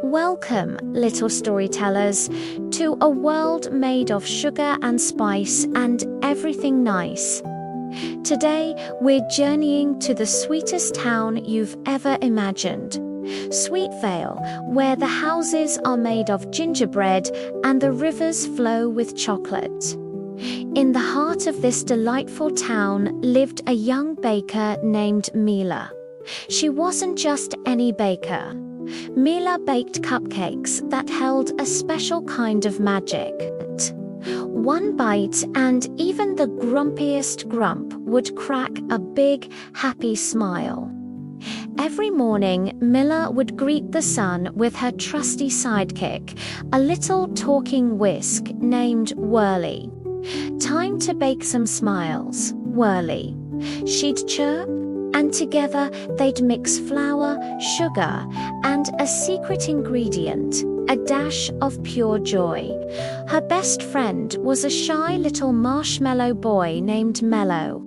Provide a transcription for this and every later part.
Welcome, little storytellers, to a world made of sugar and spice and everything nice. Today, we're journeying to the sweetest town you've ever imagined, Sweetvale, where the houses are made of gingerbread and the rivers flow with chocolate. In the heart of this delightful town lived a young baker named Mila. She wasn't just any baker. Mila baked cupcakes that held a special kind of magic. One bite and even the grumpiest grump would crack a big, happy smile. Every morning, Mila would greet the sun with her trusty sidekick, a little talking whisk named Whirly. "Time to bake some smiles, Whirly," she'd chirp, and together they'd mix flour, sugar, and a secret ingredient, a dash of pure joy. Her best friend was a shy little marshmallow boy named Mellow.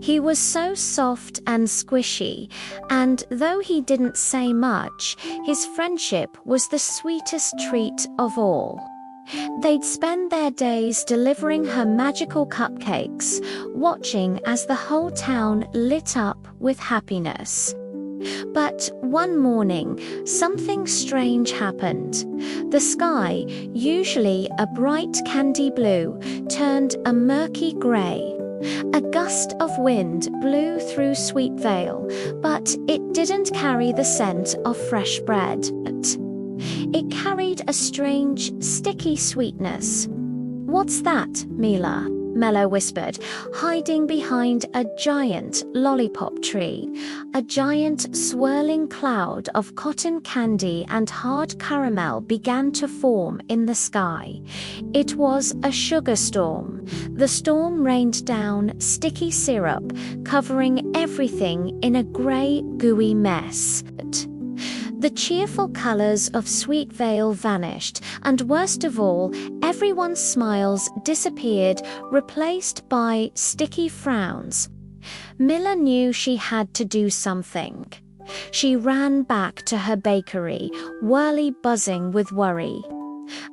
He was so soft and squishy, and though he didn't say much, his friendship was the sweetest treat of all. They'd spend their days delivering her magical cupcakes, watching as the whole town lit up with happiness. But one morning, something strange happened. The sky, usually a bright candy blue, turned a murky grey. A gust of wind blew through Sweetvale, but it didn't carry the scent of fresh bread. It carried a strange, sticky sweetness. "What's that, Mila?" Mellow whispered, hiding behind a giant lollipop tree. A giant swirling cloud of cotton candy and hard caramel began to form in the sky. It was a sugar storm. The storm rained down sticky syrup, covering everything in a grey, gooey mess. The cheerful colors of Sweetvale vanished, and worst of all, everyone's smiles disappeared, replaced by sticky frowns. Mila knew she had to do something. She ran back to her bakery, Whirly buzzing with worry.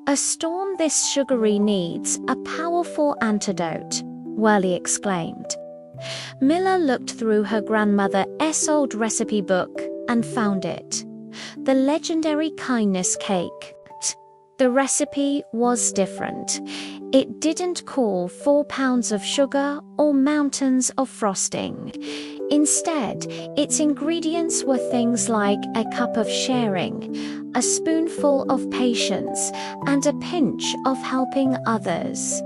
"A storm this sugary needs a powerful antidote," Whirly exclaimed. Mila looked through her grandmother's old recipe book and found it. The legendary kindness cake. The recipe was different. It didn't call 4 pounds of sugar or mountains of frosting. Instead, its ingredients were things like a cup of sharing, a spoonful of patience, and a pinch of helping others.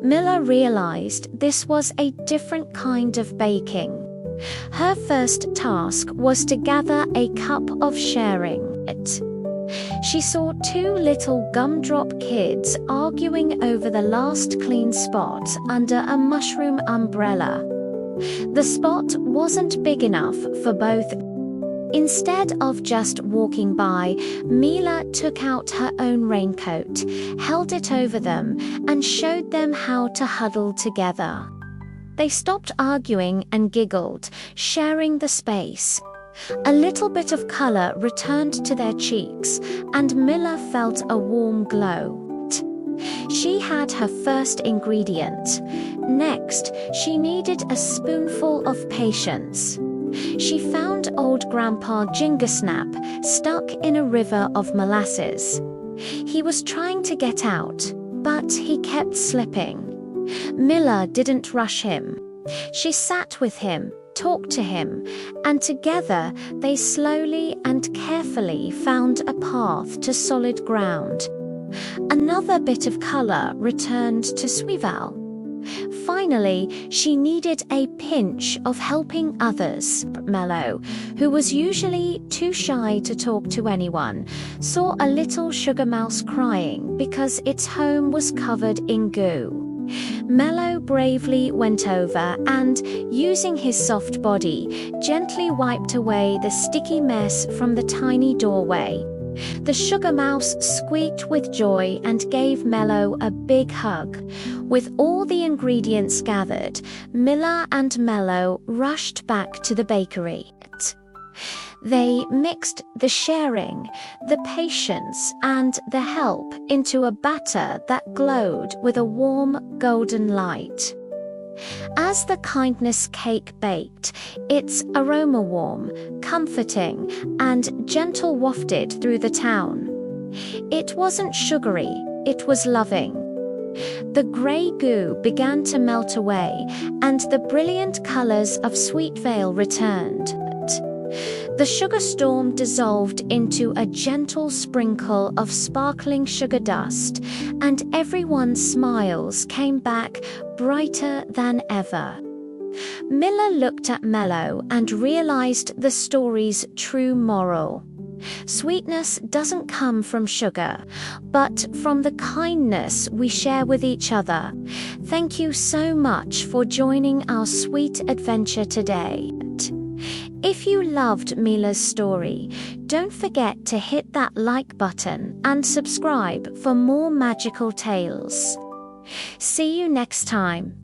Mila realized this was a different kind of baking. Her first task was to gather a cup of sharing. She saw 2 little gumdrop kids arguing over the last clean spot under a mushroom umbrella. The spot wasn't big enough for both. Instead of just walking by, Mila took out her own raincoat, held it over them, and showed them how to huddle together. They stopped arguing and giggled, sharing the space. A little bit of color returned to their cheeks, and Mila felt a warm glow. She had her first ingredient. Next, she needed a spoonful of patience. She found old Grandpa Gingersnap stuck in a river of molasses. He was trying to get out, but he kept slipping. Mila didn't rush him. She sat with him, talked to him, and together they slowly and carefully found a path to solid ground. Another bit of color returned to Sweetvale. Finally, she needed a pinch of helping others. Mellow, who was usually too shy to talk to anyone, saw a little sugar mouse crying because its home was covered in goo. Mellow bravely went over and, using his soft body, gently wiped away the sticky mess from the tiny doorway. The sugar mouse squeaked with joy and gave Mellow a big hug. With all the ingredients gathered, Mila and Mellow rushed back to the bakery. They mixed the sharing, the patience, and the help into a batter that glowed with a warm, golden light. As the kindness cake baked, its aroma warm, comforting, and gentle wafted through the town. It wasn't sugary, it was loving. The grey goo began to melt away, and the brilliant colours of Sweetvale returned. The sugar storm dissolved into a gentle sprinkle of sparkling sugar dust, and everyone's smiles came back brighter than ever. Mila looked at Mello and realized the story's true moral. Sweetness doesn't come from sugar, but from the kindness we share with each other. Thank you so much for joining our sweet adventure today. If you loved Mila's story, don't forget to hit that like button and subscribe for more magical tales. See you next time.